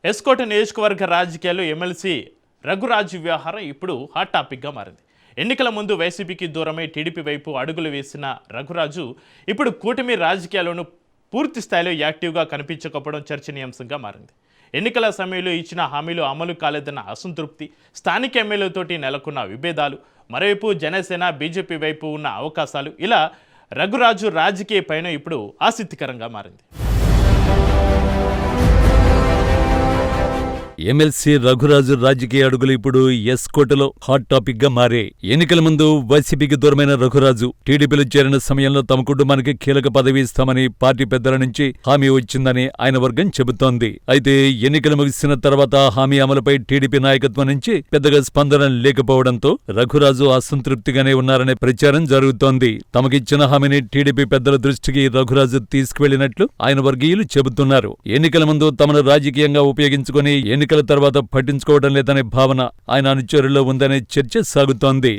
ఎస్కోట నియోజకవర్గ రాజకీయాల్లో ఎమ్మెల్సీ రఘురాజు వ్యవహారం ఇప్పుడు హాట్ టాపిక్గా మారింది. ఎన్నికల ముందు వైసీపీకి దూరమై టీడీపీ వైపు అడుగులు వేసిన రఘురాజు ఇప్పుడు కూటమి రాజకీయాల్లోనూ పూర్తి స్థాయిలో యాక్టివ్గా కనిపించకపోవడం చర్చనీయాంశంగా మారింది. ఎన్నికల సమయంలో ఇచ్చిన హామీలు అమలు కాలేదన్న అసంతృప్తి, స్థానిక ఎమ్మెల్యేలతోటి నెలకొన్న విభేదాలు, మరోవైపు జనసేన బీజేపీ వైపు ఉన్న అవకాశాలు, ఇలా రఘురాజు రాజకీయ పైన ఇప్పుడు ఆసక్తికరంగా మారింది. ఎమ్మెల్సీ రఘురాజు రాజకీయ అడుగులు ఇప్పుడు ఎస్కోటలో హాట్ టాపిక్ గా మారే. ఎన్నికల ముందు వైసీపీకి దూరమైన రఘురాజు టీడీపీలో చేరిన సమయంలో తమ కుటుంబానికి కీలక పదవి ఇస్తామని పార్టీ పెద్దల నుంచి హామీ వచ్చిందని ఆయన వర్గం చెబుతోంది. అయితే ఎన్నికలు ముగిసిన తర్వాత హామీ అమలుపై టీడీపీ నాయకత్వం నుంచి పెద్దగా స్పందన లేకపోవడంతో రఘురాజు అసంతృప్తిగానే ఉన్నారనే ప్రచారం జరుగుతోంది. తమకిచ్చిన హామీని టీడీపీ పెద్దల దృష్టికి రఘురాజు తీసుకువెళ్లినట్లు ఆయన వర్గీయులు చెబుతున్నారు. ఎన్నికల ముందు తమను రాజకీయంగా ఉపయోగించుకుని ఎన్నికల తర్వాత పట్టించుకోవడం లేదనే భావన ఆయన అనుచరుల్లో ఉందనే చర్చ సాగుతోంది.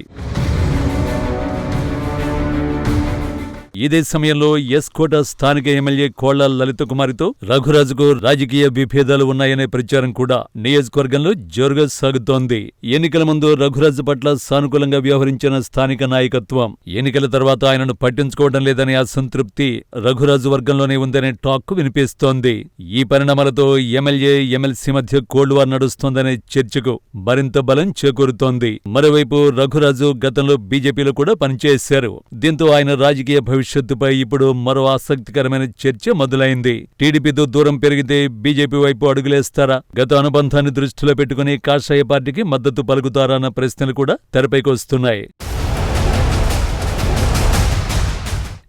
ఇదే సమయంలో ఎస్కోట స్థానిక ఎమ్మెల్యే కోళ్ల లలితకుమారితో రఘురాజుకు రాజకీయ విభేదాలు ఉన్నాయనే ప్రచారం కూడా నియోజకవర్గంలో జోరుగా సాగుతోంది. ఎన్నికల ముందు రఘురాజు పట్ల సానుకూలంగా వ్యవహరించిన స్థానిక నాయకత్వం ఎన్నికల తర్వాత ఆయనను పట్టించుకోవడం లేదనే అసంతృప్తి రఘురాజు వర్గంలోనే ఉందనే టాక్ వినిపిస్తోంది. ఈ పరిణామాలతో ఎమ్మెల్యే ఎమ్మెల్సీ మధ్య కోల్డ్ వార్ నడుస్తోందనే చర్చకు మరింత బలం చేకూరుతోంది. మరోవైపు రఘురాజు గతంలో బీజేపీలో కూడా పనిచేశారు. దీంతో ఆయన రాజకీయ భవిష్యత్తుపై ఇప్పుడు మరో ఆసక్తికరమైన చర్చ మొదలైంది. టీడీపీతో దూరం పెరిగితే బీజేపీ వైపు అడుగులేస్తారా, గత అనుబంధాన్ని దృష్టిలో పెట్టుకుని కాషాయ పార్టీకి మద్దతు పలుకుతారా అన్న ప్రశ్నలు కూడా తెరపైకి వస్తున్నాయి.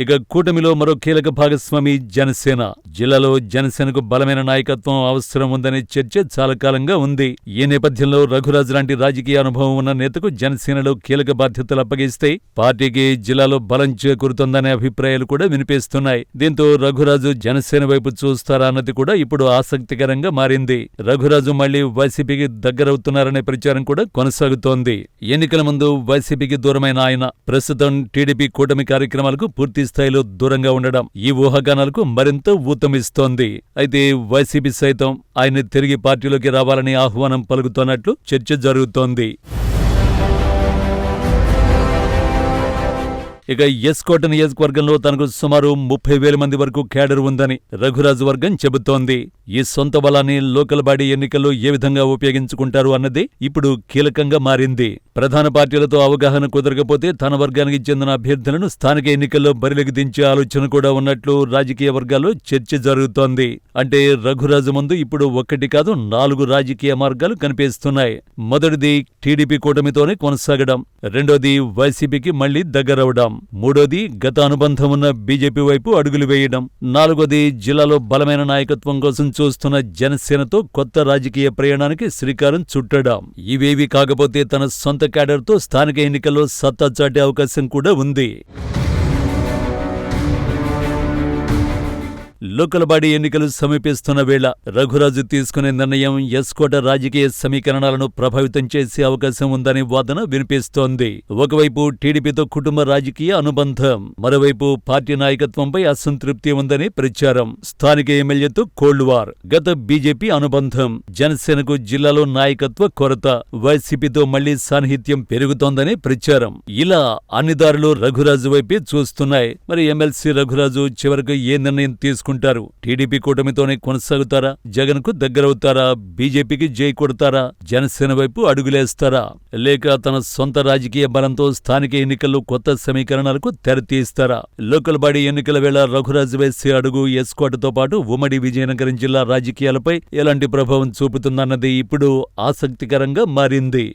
ఇక కూటమిలో మరో కీలక భాగస్వామి జనసేన. జిల్లాలో జనసేనకు బలమైన నాయకత్వం అవసరం ఉందనే చర్చ చాలా కాలంగా ఉంది. ఈ నేపథ్యంలో రఘురాజు లాంటి రాజకీయ అనుభవం ఉన్న నేతకు జనసేనలో కీలక బాధ్యతలు అప్పగిస్తే పార్టీకి జిల్లాలో బలం చేకూరుతోందనే అభిప్రాయాలు కూడా వినిపిస్తున్నాయి. దీంతో రఘురాజు జనసేన వైపు చూస్తారా అన్నది కూడా ఇప్పుడు ఆసక్తికరంగా మారింది. రఘురాజు మళ్లీ వైసీపీకి దగ్గరవుతున్నారనే ప్రచారం కూడా కొనసాగుతోంది. ఎన్నికల ముందు వైసీపీకి దూరమైన ఆయన ప్రస్తుతం టీడీపీ కూటమి కార్యక్రమాలకు పూర్తి స్థాయిలో దూరంగా ఉండడం ఈ ఊహాగానాలకు మరింత ఊతమిస్తోంది. అయితే వైసీపీ సైతం ఆయన తిరిగి పార్టీలోకి రావాలని ఆహ్వానం పలుకుతున్నట్లు చర్చ జరుగుతోంది. ఇక ఎస్కోట నియోజకవర్గంలో తనకు సుమారు 30,000 మంది వరకు క్యాడర్ ఉందని రఘురాజు వర్గం చెబుతోంది. ఈ సొంత బలాన్ని లోకల్ బాడీ ఎన్నికల్లో ఏ విధంగా ఉపయోగించుకుంటారు అన్నదే ఇప్పుడు కీలకంగా మారింది. ప్రధాన పార్టీలతో అవగాహన కుదరకపోతే తన వర్గానికి చెందిన అభ్యర్థులను స్థానిక ఎన్నికల్లో బరిలోకి దించే ఆలోచన కూడా ఉన్నట్లు రాజకీయ వర్గాల్లో చర్చ జరుగుతోంది. అంటే రఘురాజు ముందు ఇప్పుడు 1 కాదు 4 రాజకీయ మార్గాలు కనిపిస్తున్నాయి. మొదటిది టీడీపీ కూటమితోనే కొనసాగడం, రెండోది వైసీపీకి మళ్లీ దగ్గరవడం, మూడోది గత అనుబంధం ఉన్న బీజేపీ వైపు అడుగులు వేయడం, నాలుగోది జిల్లాలో బలమైన నాయకత్వం కోసం చూస్తున్న జనసేనతో కొత్త రాజకీయ ప్రయాణానికి శ్రీకారం చుట్టడం. ఇవేవి కాకపోతే తన సొంత క్యాడర్తో స్థానిక ఎన్నికల్లో సత్తా చాటే అవకాశం కూడా ఉంది. లోకల్ బాడీ ఎన్నికలు సమీపిస్తున్న వేళ రఘురాజు తీసుకునే నిర్ణయం ఎస్కోట రాజకీయ సమీకరణాలను ప్రభావితం చేసే అవకాశం ఉందనే వాదన వినిపిస్తోంది. ఒకవైపు టీడీపీతో కుటుంబ రాజకీయ అనుబంధం, మరోవైపు పార్టీ నాయకత్వంపై అసంతృప్తి ఉందని ప్రచారం, స్థానిక ఎమ్మెల్యేతో కోల్డ్ వార్, గత బీజేపీ అనుబంధం, జనసేనకు జిల్లాలో నాయకత్వ కొరత, వైసీపీతో మళ్లీ సాన్నిహిత్యం పెరుగుతోందనే ప్రచారం. ఇలా అన్ని దారులు రఘురాజు వైపే చూస్తున్నాయి. మరి ఎమ్మెల్సీ రఘురాజు చివరకు ఏ నిర్ణయం తీసుకుంటారు? టీడీపీ కూటమితోనే కొనసాగుతారా, జగన్ కు దగ్గరవుతారా, బీజేపీకి జై కొడతారా, జనసేన వైపు అడుగులేస్తారా, లేక తన సొంత రాజకీయ బలంతో స్థానిక ఎన్నికల్లో కొత్త సమీకరణాలకు తెరతీస్తారా? లోకల్ బాడీ ఎన్నికల వేళ రఘురాజు వేసే అడుగు ఎస్కోటతో పాటు ఉమ్మడి విజయనగరం జిల్లా రాజకీయాలపై ఎలాంటి ప్రభావం చూపుతుందన్నది ఇప్పుడు ఆసక్తికరంగా మారింది.